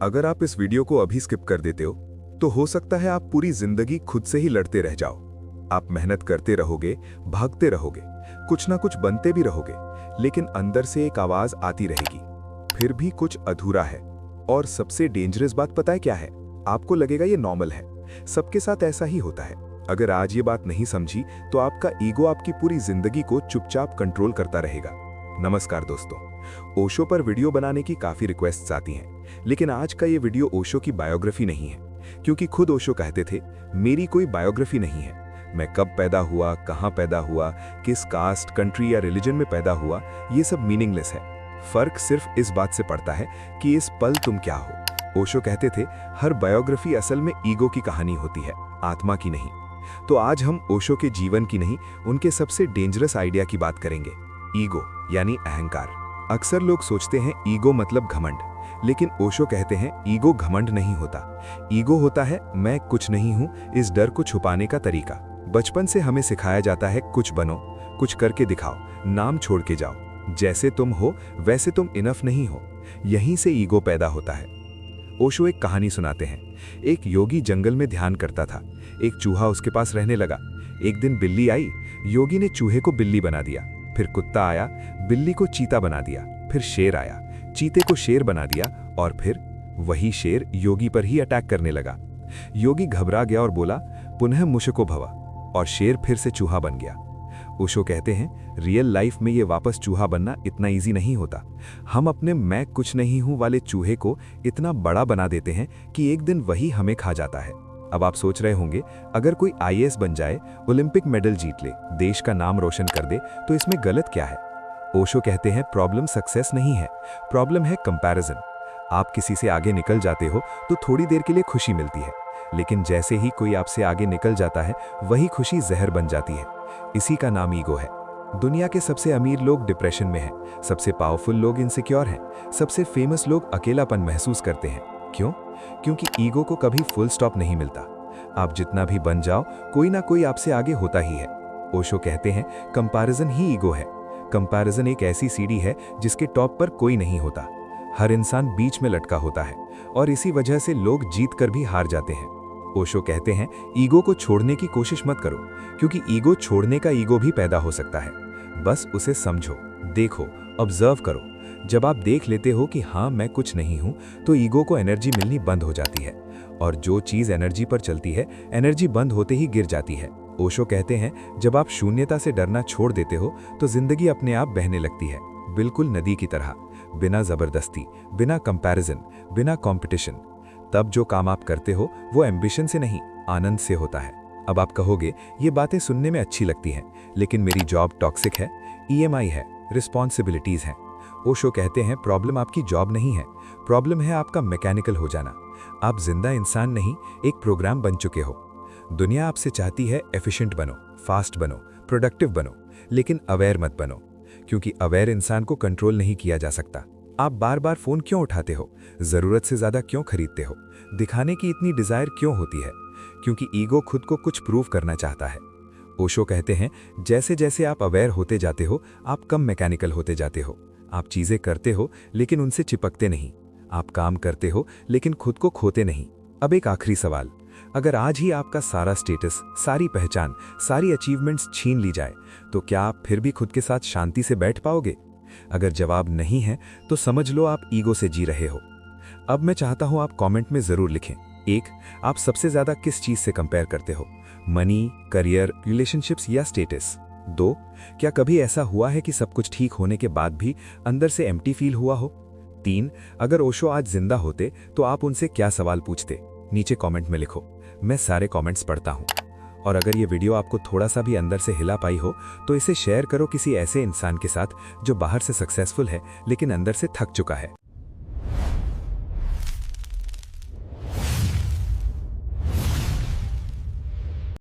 अगर आप इस वीडियो को अभी स्किप कर देते हो तो हो सकता है आप पूरी जिंदगी खुद से ही लड़ते रह जाओ। आप मेहनत करते रहोगे, भागते रहोगे, कुछ ना कुछ बनते भी रहोगे, लेकिन अंदर से एक आवाज आती रहेगी, फिर भी कुछ अधूरा है। और सबसे डेंजरस बात पता है क्या है? आपको लगेगा ये नॉर्मल है, सबके साथ ऐसा ही होता है। अगर आज ये बात नहीं समझी तो आपका ईगो आपकी पूरी जिंदगी को चुपचाप कंट्रोल करता रहेगा। नमस्कार दोस्तों, ओशो पर वीडियो बनाने की काफी रिक्वेस्ट्स आती हैं, लेकिन आज का ये वीडियो ओशो की बायोग्राफी नहीं है, क्योंकि खुद ओशो कहते थे, मेरी कोई बायोग्राफी नहीं है। मैं कब पैदा हुआ, कहां पैदा हुआ, किस कास्ट, कंट्री या रिलीजन में पैदा हुआ, ये सब मीनिंगलेस है। फर्क सिर्फ इस बात से पड़ता है कि इस पल तुम क्या हो। ओशो कहते थे, हर बायोग्राफी असल में ईगो की कहानी होती है, आत्मा की नहीं। तो आज हम ओशो के जीवन की नहीं, उनके सबसे डेंजरस आइडिया की बात करेंगे, ईगो यानी अहंकार। अक्सर लोग सोचते हैं ईगो मतलब घमंड, लेकिन ओशो कहते हैं ईगो घमंड नहीं होता। ईगो होता है मैं कुछ नहीं हूं इस डर को छुपाने का तरीका। बचपन से हमें सिखाया जाता है कुछ बनो, कुछ करके दिखाओ, नाम छोड़ के जाओ, जैसे तुम हो वैसे तुम इनफ नहीं हो। यहीं से ईगो पैदा होता है। ओशो एक कहानी सुनाते हैं। एक योगी जंगल में ध्यान करता था। एक चूहा उसके पास रहने लगा। एक दिन बिल्ली आई, योगी ने चूहे को बिल्ली बना दिया। फिर कुत्ता आया, बिल्ली को चीता बना दिया। फिर शेर आया, चीते को शेर बना दिया। और फिर वही शेर योगी पर ही अटैक करने लगा। योगी घबरा गया और बोला, पुनः मुझको भवा, और शेर फिर से चूहा बन गया। ओशो कहते हैं, रियल लाइफ में ये वापस चूहा बनना इतना इजी नहीं होता। हम अपने मैं कुछ नहीं हूं वाले चूहे को इतना बड़ा बना देते हैं कि एक दिन वही हमें खा जाता है। अब आप सोच रहे होंगे, अगर कोई आईएएस बन जाए, ओलंपिक मेडल जीत ले, देश का नाम रोशन कर दे, तो इसमें गलत क्या है? ओशो कहते हैं, प्रॉब्लम सक्सेस नहीं है, प्रॉब्लम है कंपैरिजन। आप किसी से आगे निकल जाते हो तो थोड़ी देर के लिए खुशी मिलती है, लेकिन जैसे ही कोई आपसे आगे निकल जाता है, वही खुशी जहर बन जाती है। इसी का नाम ईगो है। दुनिया के सबसे अमीर लोग डिप्रेशन में हैं, सबसे पावरफुल लोग इनसिक्योर हैं, सबसे फेमस लोग अकेलापन महसूस करते हैं। क्यों? क्योंकि ईगो को कभी फुल स्टॉप नहीं मिलता। आप जितना भी बन जाओ, कोई ना कोई आपसे आगे होता ही है। ओशो कहते हैं, कंपैरिजन ही ईगो है। कंपैरिजन एक ऐसी सीढ़ी है जिसके टॉप पर कोई नहीं होता। हर इंसान बीच में लटका होता है, और इसी वजह से लोग जीत कर भी हार जाते हैं। ओशो कहते हैं, ईगो को छोड़ने की कोशिश मत करो, क्योंकि ईगो छोड़ने का ईगो भी पैदा हो सकता है। बस उसे समझो, देखो, ऑब्जर्व करो। जब आप देख लेते हो कि हाँ मैं कुछ नहीं हूं, तो ईगो को एनर्जी मिलनी बंद हो जाती है, और जो चीज एनर्जी पर चलती है, एनर्जी बंद होते ही गिर जाती है। ओशो कहते हैं, जब आप शून्यता से डरना छोड़ देते हो तो जिंदगी अपने आप बहने लगती है, बिल्कुल नदी की तरह, बिना जबरदस्ती, बिना कंपैरिजन, बिना कंपटीशन। तब जो काम आप करते हो वो एम्बिशन से नहीं, आनंद से होता है। अब आप कहोगे, ये बातें सुनने में अच्छी लगती हैं, लेकिन मेरी जॉब टॉक्सिक है, ईएमआई है, रिस्पॉन्सिबिलिटीज हैं। ओशो कहते हैं, प्रॉब्लम आपकी जॉब नहीं है, प्रॉब्लम है आपका मैकेनिकल हो जाना। आप जिंदा इंसान नहीं, एक प्रोग्राम बन चुके हो। दुनिया आपसे चाहती है एफिशिएंट बनो, फास्ट बनो, प्रोडक्टिव बनो, लेकिन अवेयर मत बनो, क्योंकि अवेयर इंसान को कंट्रोल नहीं किया जा सकता। आप बार बार फोन क्यों उठाते हो? जरूरत से ज्यादा क्यों खरीदते हो? दिखाने की इतनी डिजायर क्यों होती है? क्योंकि ईगो खुद को कुछ प्रूव करना चाहता है। ओशो कहते हैं, जैसे जैसे आप अवेयर होते जाते हो, आप कम मैकेनिकल होते जाते हो। आप चीजें करते हो लेकिन उनसे चिपकते नहीं। आप काम करते हो लेकिन खुद को खोते नहीं। अब एक आखिरी सवाल, अगर आज ही आपका सारा स्टेटस, सारी पहचान, सारी अचीवमेंट्स छीन ली जाए, तो क्या आप फिर भी खुद के साथ शांति से बैठ पाओगे? अगर जवाब नहीं है तो समझ लो आप ईगो से जी रहे हो। अब मैं चाहता हूं आप कमेंट में जरूर लिखें, 1, आप सबसे ज्यादा किस चीज से कंपेयर करते हो? मनी, करियर, रिलेशनशिप्स या स्टेटस? 2, क्या कभी ऐसा हुआ है कि सब कुछ ठीक होने के बाद भी अंदर से एम्प्टी फील हुआ हो? 3, अगर ओशो आज जिंदा होते तो आप उनसे क्या सवाल पूछते? नीचे कमेंट में लिखो, मैं सारे कमेंट्स पढ़ता हूं। और अगर ये वीडियो आपको थोड़ा सा भी अंदर से हिला पाई हो, तो इसे शेयर करो किसी ऐसे इंसान के साथ जो बाहर से सक्सेसफुल है लेकिन अंदर से थक चुका है।